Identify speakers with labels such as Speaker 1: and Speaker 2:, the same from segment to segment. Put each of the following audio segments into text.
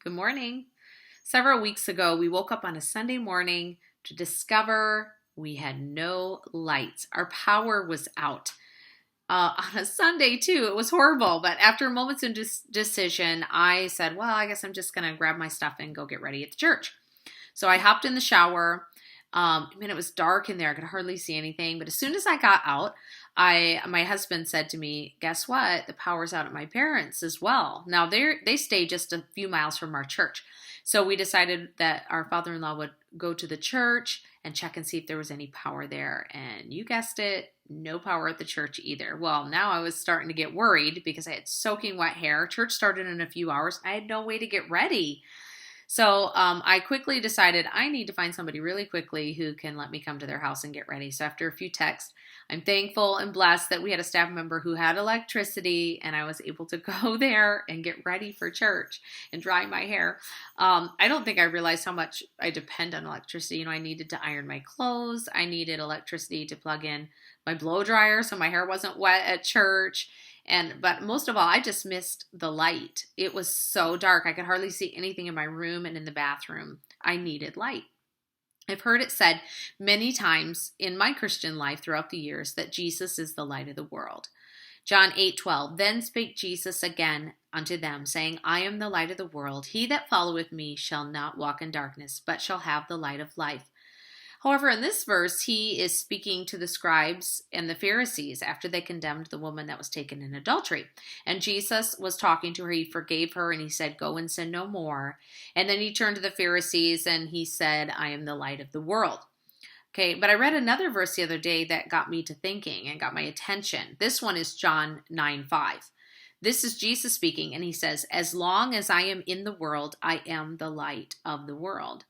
Speaker 1: Good morning. Several weeks ago, we woke up on a Sunday morning to discover we had no lights. Our power was out. On a Sunday, too. It was horrible. But after moments of decision, I said, well, I guess I'm just going to grab my stuff and go get ready at the church. So I hopped in the shower. It was dark in there. I could hardly see anything. But as soon as I got out, my husband said to me, guess what? The power's out at my parents' as well. Now, they stay just a few miles from our church. So we decided that our father-in-law would go to the church and check and see if there was any power there. And you guessed it, no power at the church either. Well, now I was starting to get worried because I had soaking wet hair. Church started in a few hours. I had no way to get ready. So I quickly decided I need to find somebody really quickly who can let me come to their house and get ready. So after a few texts, I'm thankful and blessed that we had a staff member who had electricity and I was able to go there and get ready for church and dry my hair. I don't think I realized how much I depend on electricity. I needed to iron my clothes. I needed electricity to plug in my blow dryer so my hair wasn't wet at church. But most of all, I just missed the light. It was so dark. I could hardly see anything in my room and in the bathroom. I needed light. I've heard it said many times in my Christian life throughout the years that Jesus is the light of the world. John 8:12, then spake Jesus again unto them, saying, I am the light of the world. He that followeth me shall not walk in darkness, but shall have the light of life. However, in this verse, he is speaking to the scribes and the Pharisees after they condemned the woman that was taken in adultery. And Jesus was talking to her. He forgave her and he said, go and sin no more. And then he turned to the Pharisees and he said, I am the light of the world. Okay, but I read another verse the other day that got me to thinking and got my attention. This one is John 9:5. This is Jesus speaking and he says, as long as I am in the world, I am the light of the world.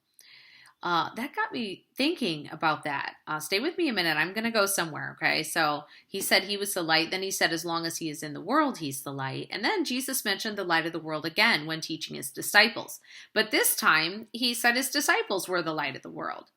Speaker 1: That got me thinking about that. Stay with me a minute. I'm going to go somewhere, okay? So he said he was the light. Then he said as long as he is in the world, he's the light. And then Jesus mentioned the light of the world again when teaching his disciples. But this time, he said his disciples were the light of the world.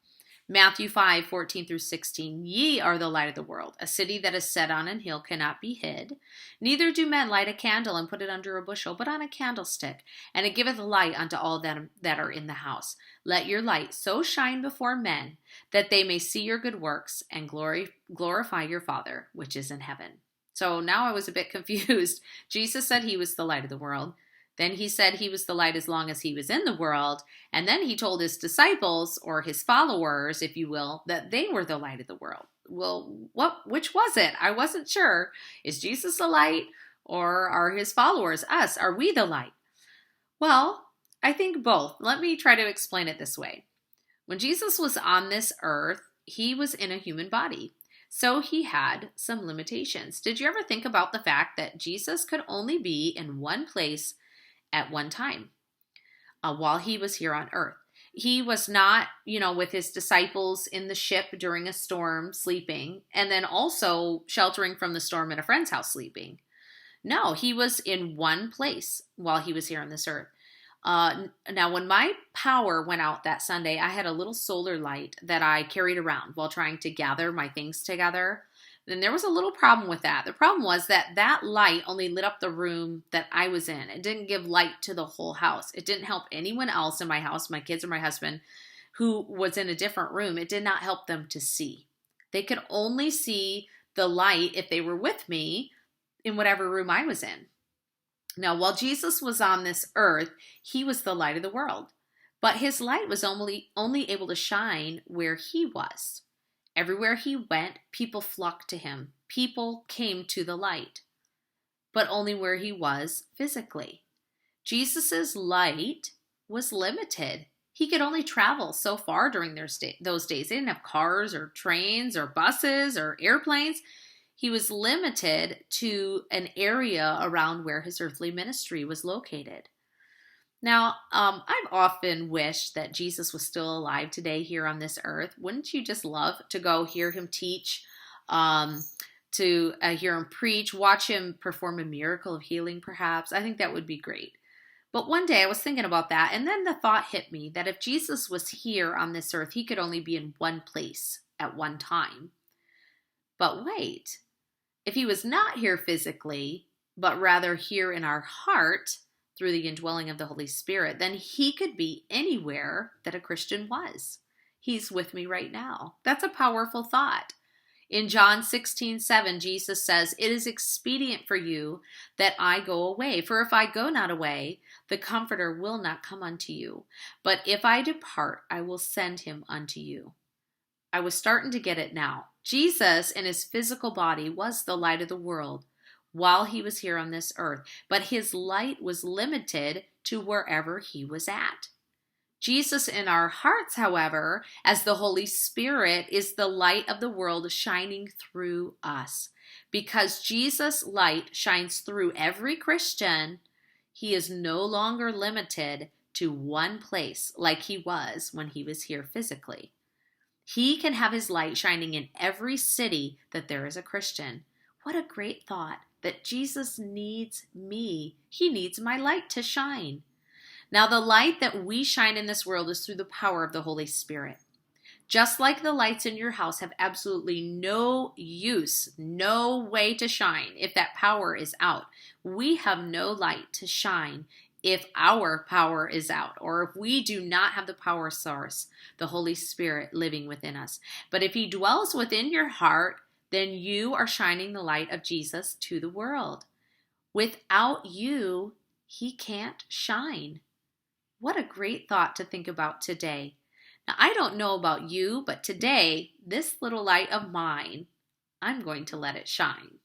Speaker 1: Matthew 5:14-16, ye are the light of the world. A city that is set on an hill cannot be hid. Neither do men light a candle and put it under a bushel, but on a candlestick, and it giveth light unto all them that are in the house. Let your light so shine before men, that they may see your good works and glorify your Father, which is in heaven. So now I was a bit confused. Jesus said he was the light of the world. Then he said he was the light as long as he was in the world. And then he told his disciples, or his followers, if you will, that they were the light of the world. Well, which was it? I wasn't sure. Is Jesus the light or are his followers, us? Are we the light? Well, I think both. Let me try to explain it this way. When Jesus was on this earth, he was in a human body. So he had some limitations. Did you ever think about the fact that Jesus could only be in one place at one time while he was here on earth? He was not, with his disciples in the ship during a storm sleeping and then also sheltering from the storm at a friend's house sleeping. No, he was in one place while he was here on this earth. Now, when my power went out that Sunday, I had a little solar light that I carried around while trying to gather my things together. And there was a little problem with that. The problem was that light only lit up the room that I was in. It didn't give light to the whole house. It didn't help anyone else in my house, my kids or my husband, who was in a different room. It did not help them to see. They could only see the light if they were with me in whatever room I was in. Now, while Jesus was on this earth, he was the light of the world. But his light was only able to shine where he was. Everywhere he went, people flocked to him. People came to the light, but only where he was physically. Jesus's light was limited. He could only travel so far during those days. They didn't have cars or trains or buses or airplanes. He was limited to an area around where his earthly ministry was located. Now, I've often wished that Jesus was still alive today here on this earth. Wouldn't you just love to go hear him teach, to hear him preach, watch him perform a miracle of healing perhaps? I think that would be great. But one day I was thinking about that, and then the thought hit me that if Jesus was here on this earth, he could only be in one place at one time. But wait, if he was not here physically, but rather here in our heart, through the indwelling of the Holy Spirit, then he could be anywhere that a Christian was. He's with me right now. That's a powerful thought. In John 16:7, Jesus says, "It is expedient for you that I go away. For if I go not away, the Comforter will not come unto you. But if I depart, I will send him unto you." I was starting to get it now. Jesus in his physical body was the light of the world while he was here on this earth, but his light was limited to wherever he was at. Jesus in our hearts, however, as the Holy Spirit, is the light of the world shining through us. Because Jesus' light shines through every Christian, he is no longer limited to one place like he was when he was here physically. He can have his light shining in every city that there is a Christian. What a great thought that Jesus needs me. He needs my light to shine. Now, the light that we shine in this world is through the power of the Holy Spirit. Just like the lights in your house have absolutely no use, no way to shine if that power is out, we have no light to shine if our power is out, or if we do not have the power source, the Holy Spirit living within us. But if he dwells within your heart, then you are shining the light of Jesus to the world. Without you, he can't shine. What a great thought to think about today. Now, I don't know about you, but today, this little light of mine, I'm going to let it shine.